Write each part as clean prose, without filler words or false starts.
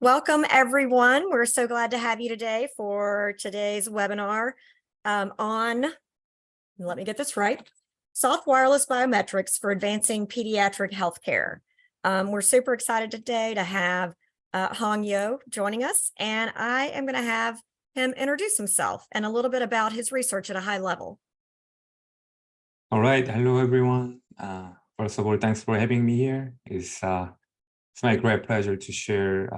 Welcome, everyone. We're so glad to have you today for today's webinar on, let me get this right, soft wireless biometrics for advancing pediatric healthcare. We're super excited today to have Hong Yo joining us, and I am going to have him introduce himself and a little bit about his research at a high level. All right. Hello, everyone. First of all, thanks for having me here. It's my great pleasure to share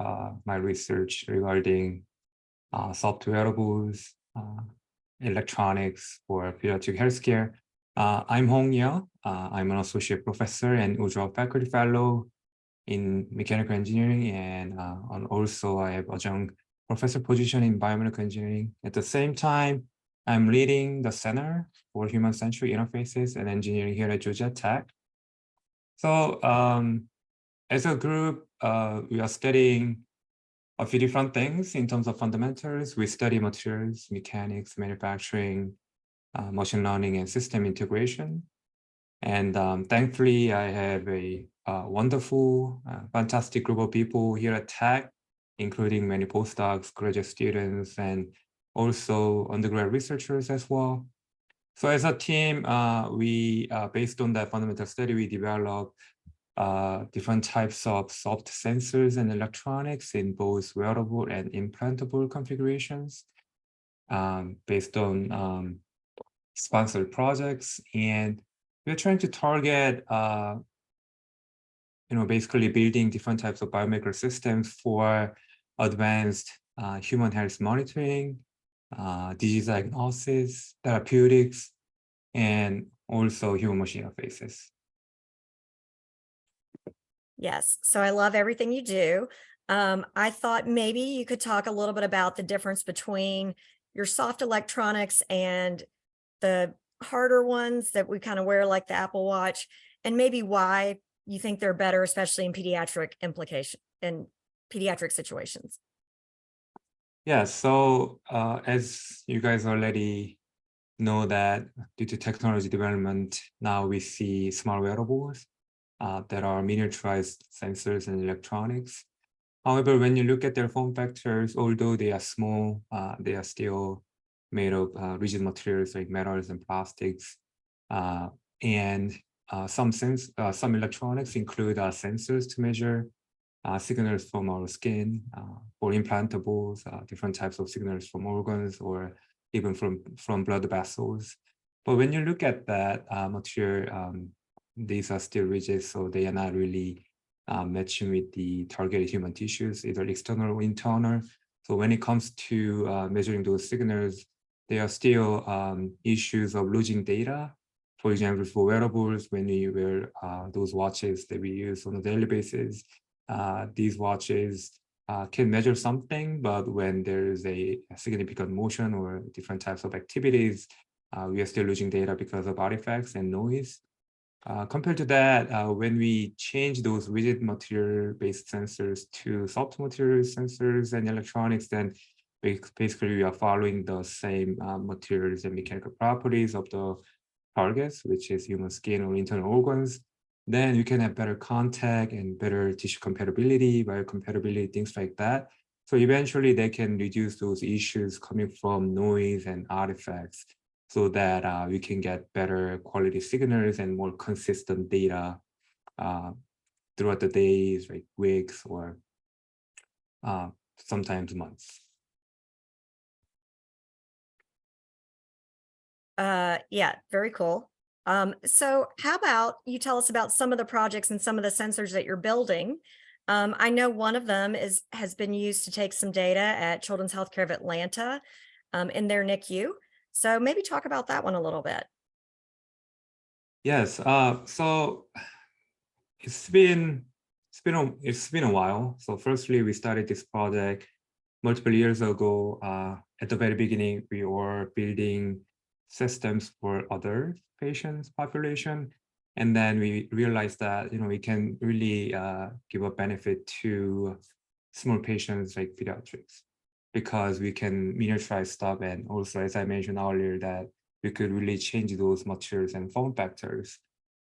my research regarding soft wearables, electronics for pediatric healthcare. I'm Hong Yo. I'm an associate professor and Woodruff faculty fellow in mechanical engineering, and also I have adjunct professor position in biomedical engineering. At the same time, I'm leading the Center for Human-Centric Interfaces and Engineering here at Georgia Tech. So as a group, we are studying a few different things in terms of fundamentals. We study materials, mechanics, manufacturing, machine learning, and system integration. And thankfully, I have a wonderful, fantastic group of people here at Tech, including many postdocs, graduate students, and also undergrad researchers as well. So as a team, we based on that fundamental study, we developed different types of soft sensors and electronics in both wearable and implantable configurations based on sponsored projects. And we're trying to target, basically building different types of biomedical systems for advanced human health monitoring, disease diagnosis, therapeutics, and also human-machine interfaces. Yes, so I love everything you do. I thought maybe you could talk a little bit about the difference between your soft electronics and the harder ones that we kind of wear, like the Apple Watch, and maybe why you think they're better, especially in pediatric situations. Yeah, so as you guys already know that due to technology development, now we see smart wearables that are miniaturized sensors and electronics. However, when you look at their form factors, although they are small, they are still made of rigid materials like metals and plastics. And some electronics include sensors to measure signals from our skin, or implantables, different types of signals from organs, or even from blood vessels. But when you look at that material, these are still rigid, so they are not really matching with the targeted human tissues, either external or internal. So when it comes to measuring those signals, there are still issues of losing data. For example, for wearables, when we wear those watches that we use on a daily basis, these watches can measure something, but when there is a significant motion or different types of activities, we are still losing data because of artifacts and noise. Compared to that, when we change those rigid material-based sensors to soft material sensors and electronics, then basically we are following the same materials and mechanical properties of the targets, which is human skin or internal organs. Then you can have better contact and better tissue compatibility, biocompatibility, things like that. So eventually they can reduce those issues coming from noise and artifacts, so that we can get better quality signals and more consistent data throughout the days, like weeks, or sometimes months. Yeah, very cool. So how about you tell us about some of the projects and some of the sensors that you're building? I know one of them has been used to take some data at Children's Healthcare of Atlanta in their NICU. So maybe talk about that one a little bit. Yes. So it's been a while. So firstly, we started this project multiple years ago. At the very beginning, we were building systems for other patients population, and then we realized that we can really give a benefit to small patients like pediatrics, because we can miniaturize stuff, and also, as I mentioned earlier, that we could really change those materials and form factors,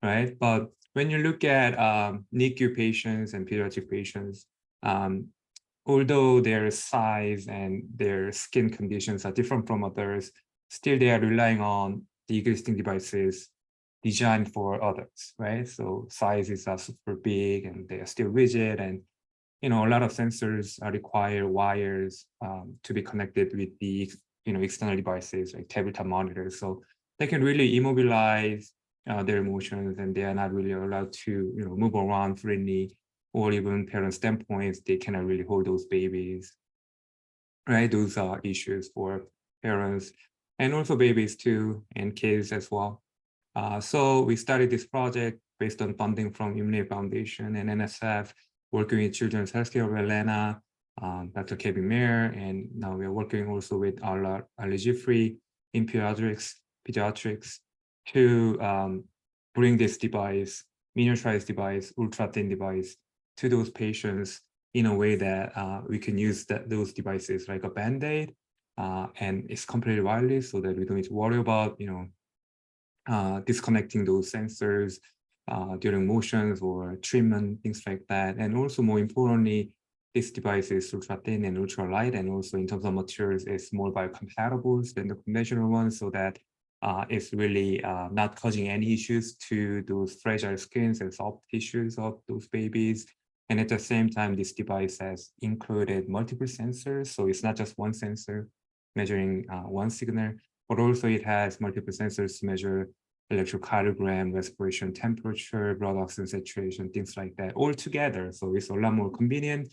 right? But when you look at NICU patients and pediatric patients, although their size and their skin conditions are different from others, still they are relying on the existing devices designed for adults, right? So sizes are super big and they are still rigid, and a lot of sensors require wires to be connected with the external devices like tabletop monitors. So they can really immobilize their emotions, and they are not really allowed to move around freely, or even parent standpoints, they cannot really hold those babies, right? Those are issues for parents and also babies too, and kids as well. So we started this project based on funding from Human Foundation and NSF, working with Children's Healthcare of Atlanta, Dr. Kevin Mayer, and now we are working also with Jeffrey in pediatrics to bring this device, miniaturized device, ultra thin device, to those patients in a way that we can use those devices like a Band-Aid, and it's completely wireless, so that we don't need to worry about disconnecting those sensors during motions or treatment, things like that. And also, more importantly, this device is ultra thin and ultra light, and also in terms of materials, it's more biocompatible than the conventional ones, so that it's really not causing any issues to those fragile skins and soft tissues of those babies. And at the same time, this device has included multiple sensors, so it's not just one sensor measuring one signal, but also it has multiple sensors to measure electrocardiogram, respiration temperature, blood oxygen saturation, things like that all together. So it's a lot more convenient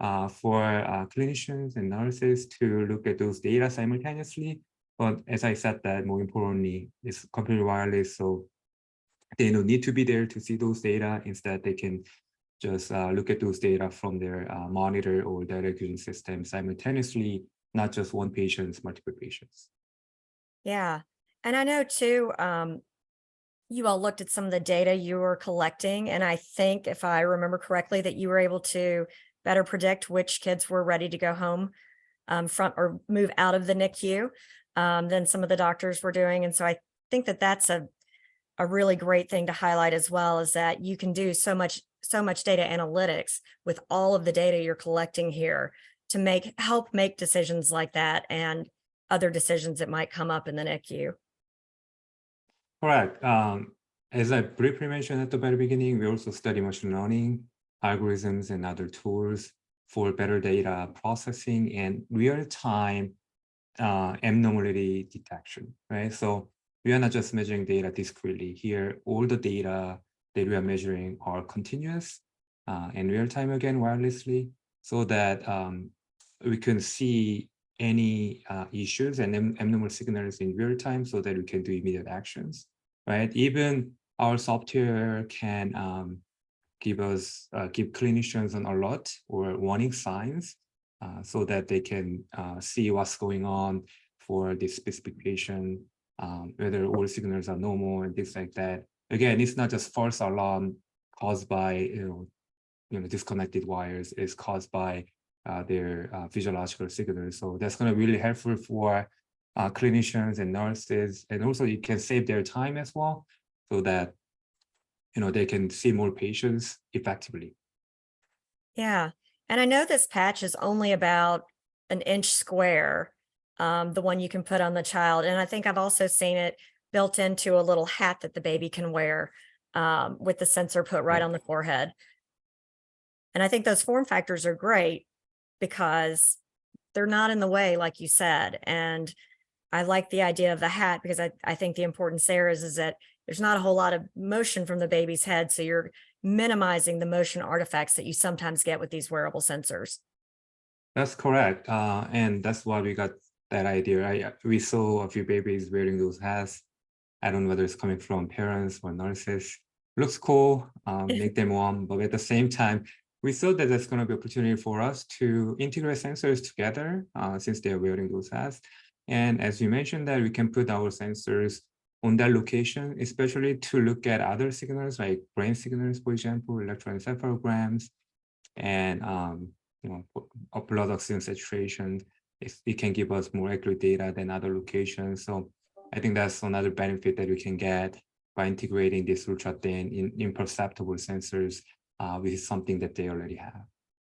for clinicians and nurses to look at those data simultaneously. But as I said, that more importantly, it's completely wireless, so they don't need to be there to see those data. Instead, they can just look at those data from their monitor or direct vision system simultaneously, not just one patient, multiple patients. Yeah. And I know too, you all looked at some of the data you were collecting, and I think, if I remember correctly, that you were able to better predict which kids were ready to go home from or move out of the NICU than some of the doctors were doing. And so I think that that's a really great thing to highlight as well, is that you can do so much data analytics with all of the data you're collecting here to help make decisions like that and other decisions that might come up in the NICU. Correct. As I briefly mentioned at the very beginning, we also study machine learning, algorithms, and other tools for better data processing and real-time abnormality detection, right? So we are not just measuring data discretely. Here, all the data that we are measuring are continuous and real-time, again, wirelessly, so that we can see any issues and abnormal signals in real time, so that we can do immediate actions, right? Even our software can give clinicians an alert or warning signs so that they can see what's going on for this specific patient, whether all signals are normal and things like that. Again, it's not just false alarm caused by disconnected wires. It's caused by their physiological signals. So that's going to be really helpful for clinicians and nurses, and also you can save their time as well, so that they can see more patients effectively. Yeah. And I know this patch is only about an inch square, the one you can put on the child. And I think I've also seen it built into a little hat that the baby can wear with the sensor put right on the forehead. And I think those form factors are great because they're not in the way, like you said. And I like the idea of the hat, because I think the importance there is that there's not a whole lot of motion from the baby's head. So you're minimizing the motion artifacts that you sometimes get with these wearable sensors. That's correct. And that's why we got that idea. We saw a few babies wearing those hats. I don't know whether it's coming from parents or nurses. Looks cool, make them warm, but at the same time, we saw that there's going to be opportunity for us to integrate sensors together since they're wearing those hats. And as you mentioned, that we can put our sensors on that location, especially to look at other signals like brain signals, for example, electroencephalograms, and blood oxygen saturation. It can give us more accurate data than other locations. So I think that's another benefit that we can get by integrating these ultra thin, imperceptible sensors with something that they already have.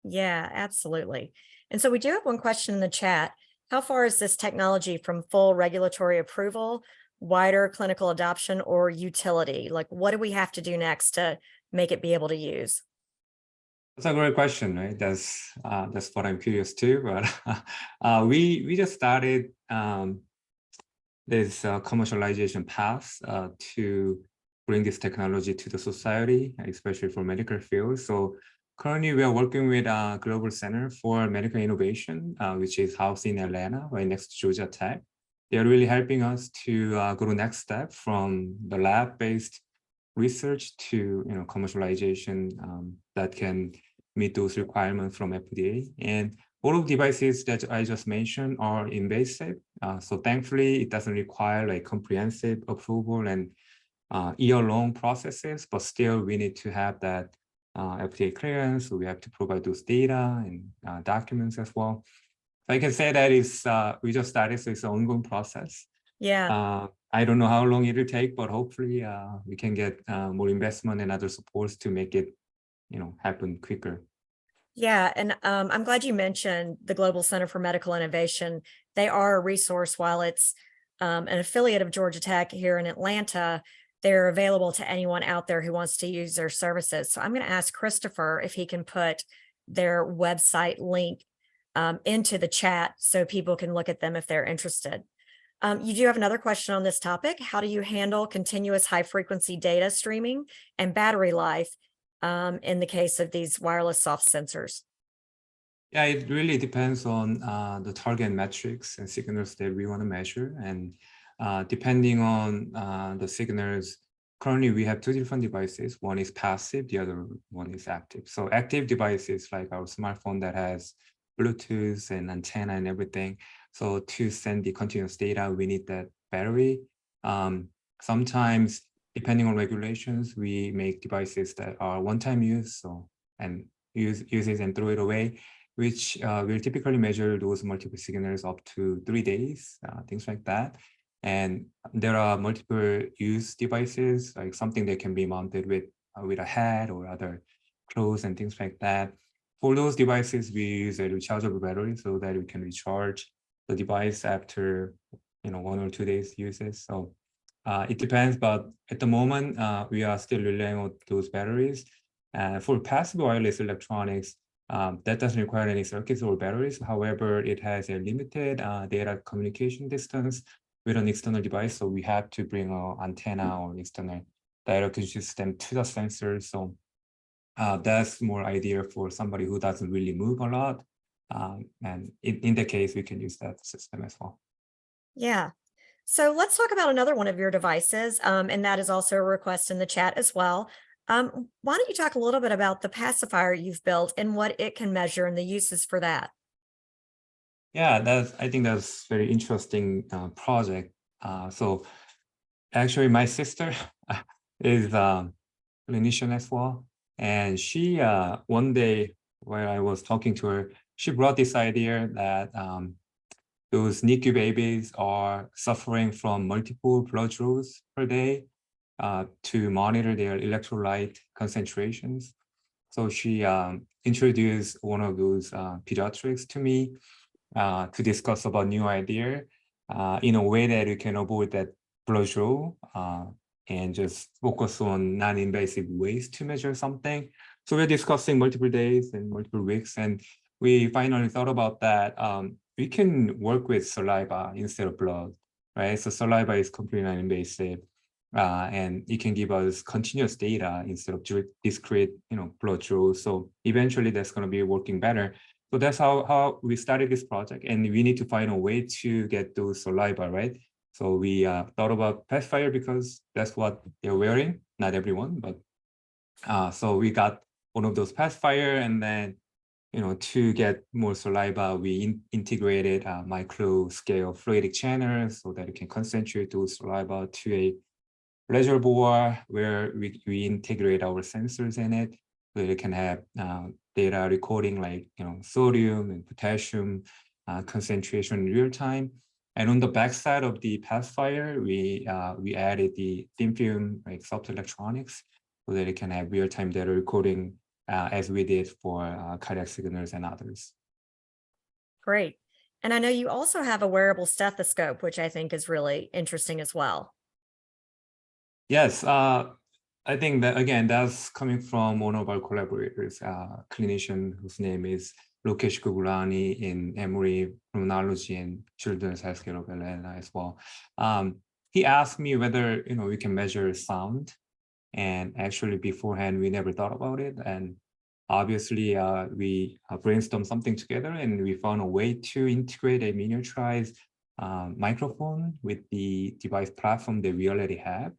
Yeah, absolutely. And so we do have one question in the chat. How far is this technology from full regulatory approval, wider clinical adoption, or utility? Like, what do we have to do next to make it be able to use? That's a great question, right? That's what I'm curious too. But we just started this commercialization path to bring this technology to the society, especially for medical field. So currently we are working with Global Center for Medical Innovation, which is housed in Atlanta, right next to Georgia Tech. They're really helping us to go to next step from the lab-based research to commercialization that can meet those requirements from FDA. And all of the devices that I just mentioned are invasive. So thankfully, it doesn't require like comprehensive approval and year-long processes, but still we need to have that FDA clearance. So we have to provide those data and documents as well. So I can say that we just started, so it's an ongoing process. Yeah. I don't know how long it will take, but hopefully we can get more investment and other supports to make it, happen quicker. Yeah, and I'm glad you mentioned the Global Center for Medical Innovation. They are a resource. While it's an affiliate of Georgia Tech here in Atlanta, they're available to anyone out there who wants to use their services. So I'm going to ask Christopher if he can put their website link into the chat so people can look at them if they're interested. You do have another question on this topic. How do you handle continuous high frequency data streaming and battery life in the case of these wireless soft sensors? Yeah, it really depends on the target metrics and signals that we want to measure. And depending on the signals, currently we have two different devices. One is passive, the other one is active. So active devices like our smartphone that has Bluetooth and antenna and everything. So to send the continuous data, we need that battery. Sometimes, depending on regulations, we make devices that are one-time use, so and use it and throw it away, which will typically measure those multiple signals up to 3 days, things like that. And there are multiple use devices, like something that can be mounted with a hat or other clothes and things like that. For those devices, we use a rechargeable battery so that we can recharge the device after 1 or 2 days uses. So it depends, but at the moment, we are still relying on those batteries. For passive wireless electronics, that doesn't require any circuits or batteries. However, it has a limited data communication distance with an external device. So we have to bring an antenna or external data communication system to the sensor. So that's more ideal for somebody who doesn't really move a lot. And in that case, we can use that system as well. Yeah. So let's talk about another one of your devices, and that is also a request in the chat as well. Why don't you talk a little bit about the pacifier you've built and what it can measure and the uses for that? Yeah, I think that's very interesting project. So actually, my sister is a clinician as well, and she one day while I was talking to her, she brought this idea that those NICU babies are suffering from multiple blood draws per day to monitor their electrolyte concentrations. So she introduced one of those pediatrics to me to discuss about new idea in a way that you can avoid that blood draw and just focus on non-invasive ways to measure something. So we're discussing multiple days and multiple weeks, and we finally thought about that. We can work with saliva instead of blood, right? So saliva is completely non-invasive, and it can give us continuous data instead of discrete, blood draws. So eventually, that's going to be working better. So that's how we started this project, and we need to find a way to get those saliva, right? So we thought about pacifier because that's what they're wearing. Not everyone, but so we got one of those pacifier, and then to get more saliva, we integrated micro scale fluidic channels so that we can concentrate those saliva to a reservoir where we integrate our sensors in it, so it can have data recording like sodium and potassium concentration in real time. And on the backside of the pacifier, we added the thin film like soft electronics so that it can have real time data recording as we did for cardiac signals and others. Great. And I know you also have a wearable stethoscope, which I think is really interesting as well. Yes, I think that, again, that's coming from one of our collaborators, a clinician whose name is Lokesh Gugulani in Emory Pulmonology and Children's Healthcare of Atlanta as well. He asked me whether we can measure sound, and actually beforehand we never thought about it. And obviously we brainstormed something together, and we found a way to integrate a miniaturized microphone with the device platform that we already have.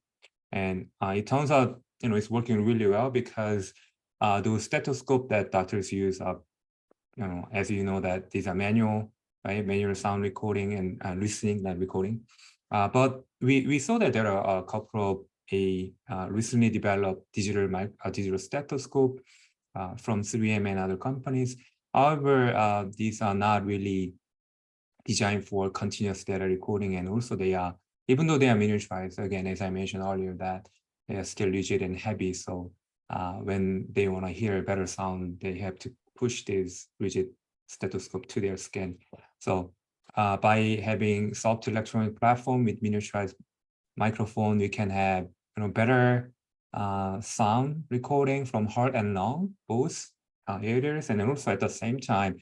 And it turns out, it's working really well, because those stethoscope that doctors use are, as you know, that these are manual, right? Manual sound recording and listening, not recording. But we saw that there are a couple of recently developed digital stethoscope from 3M and other companies. However, these are not really designed for continuous data recording, and also they are, even though they are miniaturized, again, as I mentioned earlier, that they are still rigid and heavy. So when they want to hear better sound, they have to push this rigid stethoscope to their skin. So by having soft electronic platform with miniaturized microphone, we can have better sound recording from heart and lung, both areas, and then also at the same time,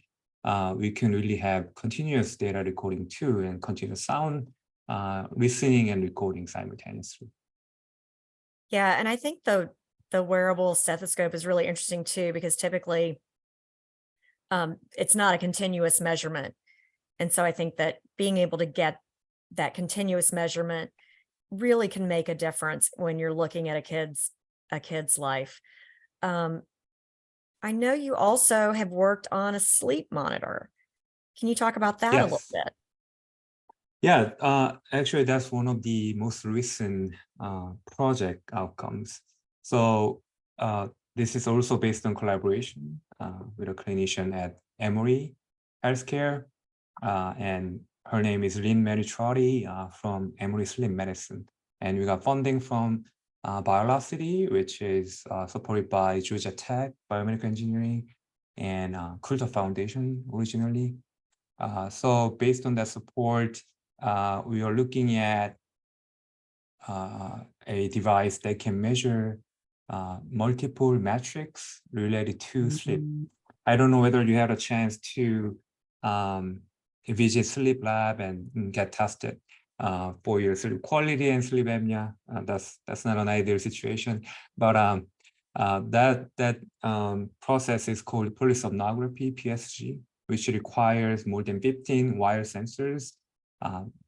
we can really have continuous data recording too, and continuous sound listening and recording simultaneously. Yeah, and I think the wearable stethoscope is really interesting too, because typically it's not a continuous measurement. And so I think that being able to get that continuous measurement really can make a difference when you're looking at a kid's life. I know you also have worked on a sleep monitor. Can you talk about that a little Yes. bit? Yeah, actually, that's one of the most recent project outcomes. So this is also based on collaboration with a clinician at Emory Healthcare, and her name is Lynn Meritrati from Emory Sleep Medicine. And we got funding from Biolocity, which is supported by Georgia Tech, Biomedical Engineering, and Coulter Foundation originally. So based on that support, we are looking at a device that can measure multiple metrics related to sleep. I don't know whether you had a chance to visit sleep lab and get tested for your sleep quality and sleep apnea. That's not an ideal situation, but that process is called polysomnography, PSG, which requires more than 15 wire sensors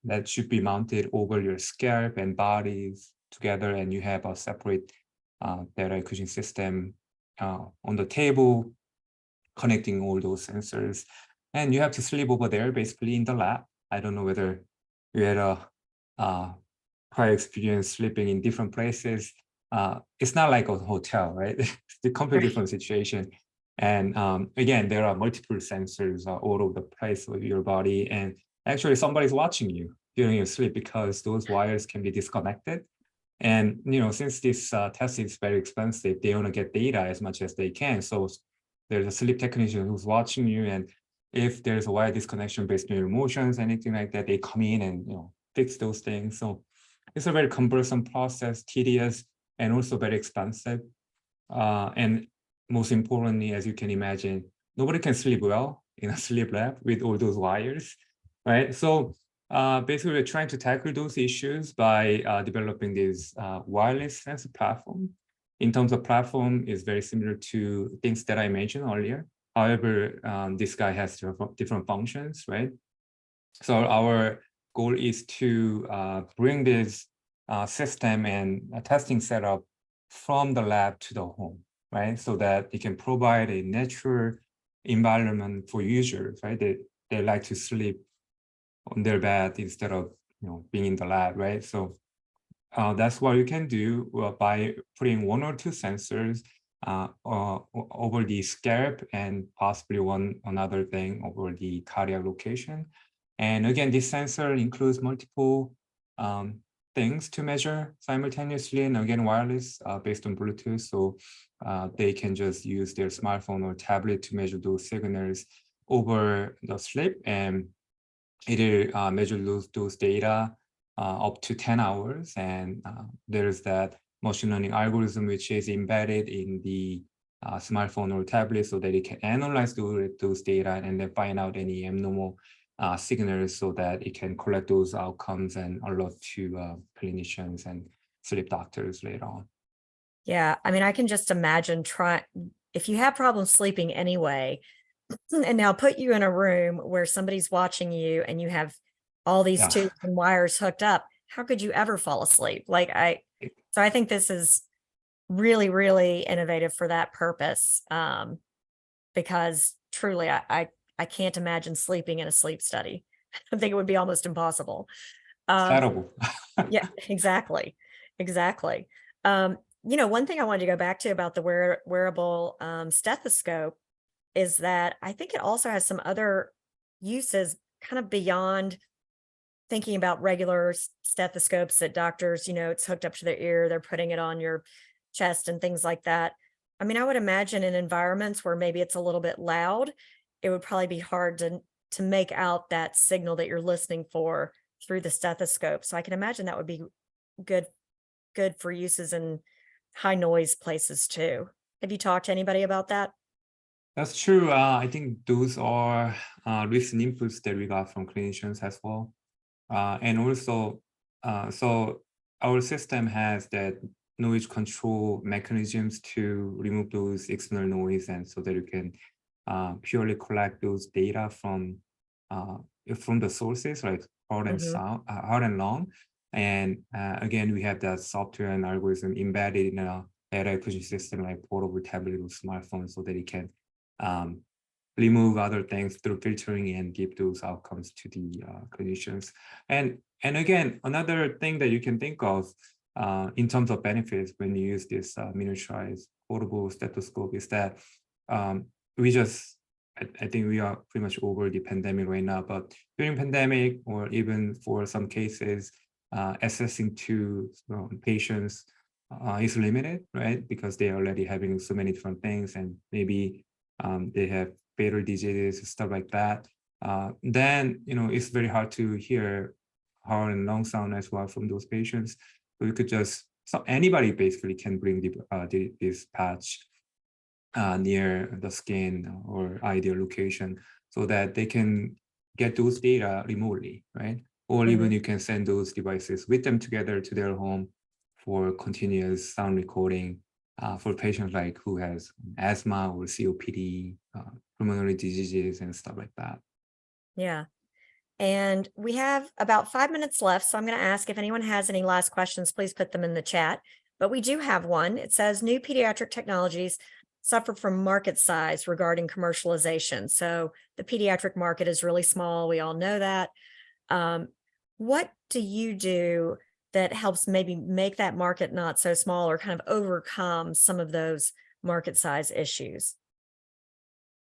that should be mounted over your scalp and bodies together, and you have a separate data acquisition system on the table connecting all those sensors. And you have to sleep over there, basically in the lab. I don't know whether you had a prior experience sleeping in different places. It's not like a hotel, right? It's a completely different situation. And again, there are multiple sensors all over the place of your body. And actually, somebody's watching you during your sleep, because those wires can be disconnected. And since this test is very expensive, they want to get data as much as they can. So there's a sleep technician who's watching you, and if there's a wire disconnection based on your emotions, anything like that, they come in and fix those things. So it's a very cumbersome process, tedious, and also very expensive. And most importantly, as you can imagine, nobody can sleep well in a sleep lab with all those wires, right? So basically, we're trying to tackle those issues by developing this wireless sensor platform. In terms of platform, is very similar to things that I mentioned earlier. However, this guy has different functions, right? So our goal is to bring this system and testing setup from the lab to the home, right? So that it can provide a natural environment for users, right? They like to sleep on their bed instead of being in the lab, right? So that's what you can do by putting one or two sensors over the scalp, and possibly another thing over the cardiac location. And again, this sensor includes multiple things to measure simultaneously, and again, wireless based on Bluetooth. So they can just use their smartphone or tablet to measure those signals over the sleep, and it'll measure those data up to 10 hours. And there's that machine learning algorithm which is embedded in the smartphone or tablet so that it can analyze those data and then find out any abnormal signals so that it can collect those outcomes and alert to clinicians and sleep doctors later on. Yeah, I mean, I can just imagine if you have problems sleeping anyway, and now put you in a room where somebody's watching you and you have all these Yeah. tubes and wires hooked up, how could you ever fall asleep? So I think this is really, really innovative for that purpose. Because truly, I can't imagine sleeping in a sleep study. I think it would be almost impossible. Terrible. Yeah, exactly. Exactly. One thing I wanted to go back to about the wearable stethoscope is that I think it also has some other uses kind of beyond thinking about regular stethoscopes that doctors, it's hooked up to their ear, they're putting it on your chest and things like that. I mean, I would imagine in environments where maybe it's a little bit loud, it would probably be hard to make out that signal that you're listening for through the stethoscope. So I can imagine that would be good for uses in high noise places too. Have you talked to anybody about that? That's true. I think those are recent inputs that we got from clinicians as well. And also, so our system has that noise control mechanisms to remove those external noise, and so that you can purely collect those data from the sources like heart and sound, heart and lung. And again, we have that software and algorithm embedded in a data acquisition system like portable tablet or smartphone, so that it can remove other things through filtering and give those outcomes to the clinicians. And again, another thing that you can think of in terms of benefits when you use this miniaturized portable stethoscope is that I think we are pretty much over the pandemic right now, but during pandemic or even for some cases, accessing to patients is limited, right? Because they are already having so many different things, and maybe they have fatal diseases, stuff like that. Then it's very hard to hear heart and lung sound as well from those patients. So we could anybody basically can bring this patch near the skin or ideal location so that they can get those data remotely, right? Or even you can send those devices with them together to their home for continuous sound recording for patients like who has asthma or COPD, pulmonary diseases and stuff like that. Yeah. And we have about 5 minutes left. So I'm going to ask if anyone has any last questions, please put them in the chat. But we do have one. It says new pediatric technologies suffer from market size regarding commercialization. So the pediatric market is really small. We all know that. What do you do that helps maybe make that market not so small or kind of overcome some of those market size issues?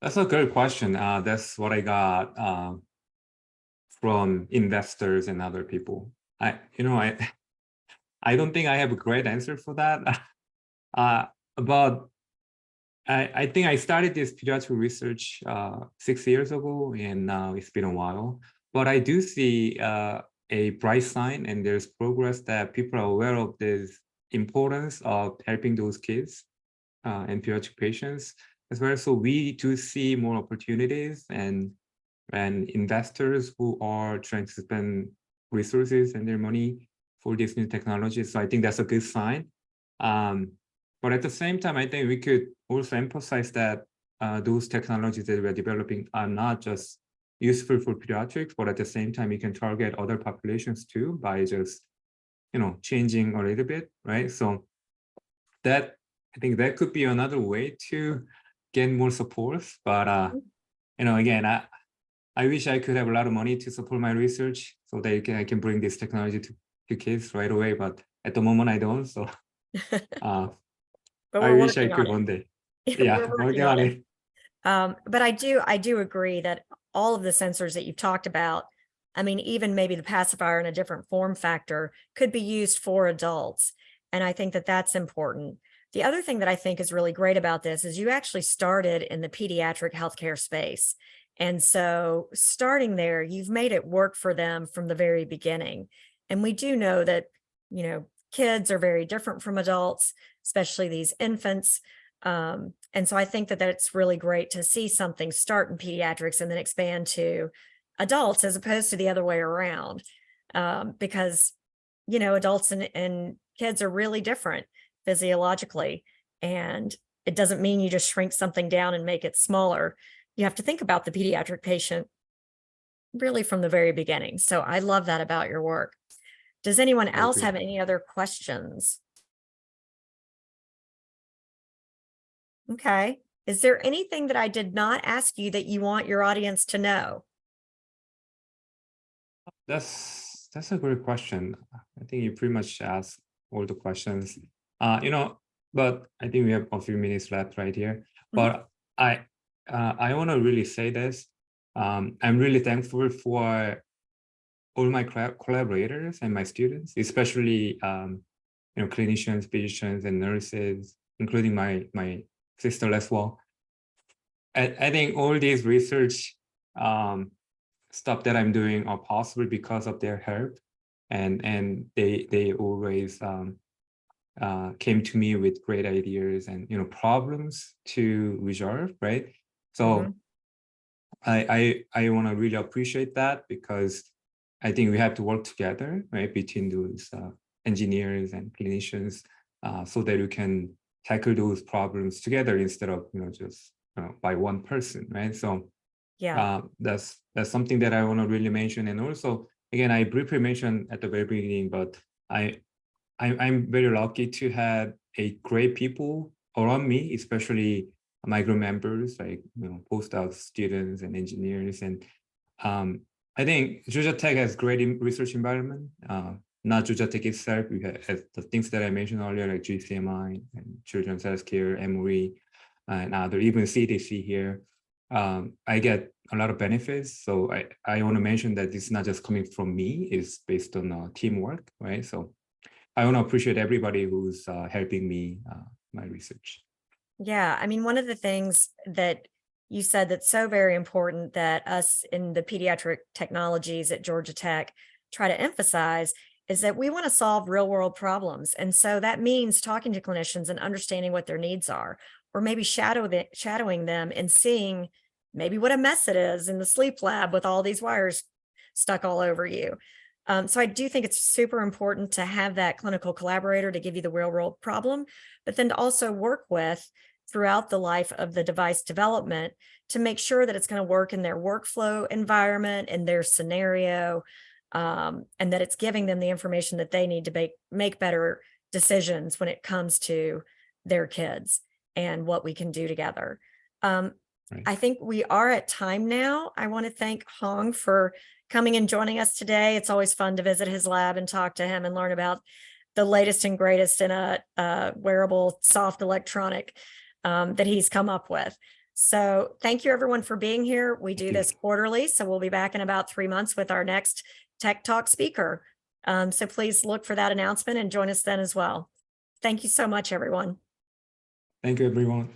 That's a good question. That's what I got from investors and other people. I don't think I have a great answer for that. But I think I started this pediatric research 6 years ago, and now it's been a while. But I do see a bright sign, and there's progress that people are aware of this importance of helping those kids and pediatric patients as well. So we do see more opportunities and investors who are trying to spend resources and their money for these new technologies. So I think that's a good sign. But at the same time, I think we could also emphasize that those technologies that we're developing are not just useful for pediatrics, but at the same time, you can target other populations too by just, changing a little bit, right? So I think that could be another way to get more support. But, again, I wish I could have a lot of money to support my research so that I can bring this technology to kids right away. But at the moment, I don't. So But I we're wish I working on could it. one day. We're Yeah, working working on on it. it. But I do agree that all of the sensors that you've talked about I mean, even maybe the pacifier in a different form factor could be used for adults. And I think that that's important. The other thing that I think is really great about this is you actually started in the pediatric healthcare space. And so starting there, you've made it work for them from the very beginning. And we do know that, kids are very different from adults, especially these infants. And so I think that it's really great to see something start in pediatrics and then expand to adults as opposed to the other way around. Because, adults and kids are really different physiologically. And it doesn't mean you just shrink something down and make it smaller. You have to think about the pediatric patient really from the very beginning. So I love that about your work. Does anyone I else agree. have any other questions? Okay. Is there anything that I did not ask you that you want your audience to know? That's a great question. I think you pretty much asked all the questions. But I think we have a few minutes left right here. But I want to really say this. I'm really thankful for all my collaborators and my students, especially clinicians, physicians, and nurses, including my sister as well. I think all these research stuff that I'm doing are possible because of their help, and they always came to me with great ideas and problems to resolve, right? So I want to really appreciate that, because I think we have to work together, right, between those engineers and clinicians, so that we can tackle those problems together instead of just by one person, right? So Yeah. that's something that I want to really mention. And also, again, I briefly mentioned at the very beginning, but I'm very lucky to have a great people around me, especially my group members, like postdoc students and engineers. And I think Georgia Tech has great research environment. Not Georgia Tech itself, we have the things that I mentioned earlier, like GCMI and Children's Healthcare, Emory, and other, even CDC here. I get a lot of benefits. So I want to mention that it's not just coming from me, it's based on teamwork, right? So I want to appreciate everybody who's helping me my research. Yeah. I mean, one of the things that you said that's so very important that us in the pediatric technologies at Georgia Tech try to emphasize is that we want to solve real world problems. And so that means talking to clinicians and understanding what their needs are, or maybe shadowing them and seeing maybe what a mess it is in the sleep lab with all these wires stuck all over you. So I do think it's super important to have that clinical collaborator to give you the real world problem, but then to also work with throughout the life of the device development to make sure that it's going to work in their workflow environment and their scenario, and that it's giving them the information that they need to make better decisions when it comes to their kids and what we can do together. Right. I think we are at time now. I want to thank Hong for coming and joining us today. It's always fun to visit his lab and talk to him and learn about the latest and greatest in a wearable soft electronic that he's come up with. So thank you everyone for being here. We do this quarterly, so we'll be back in about 3 months with our next Tech Talk speaker. So please look for that announcement and join us then as well. Thank you so much, everyone. Thank you, everyone.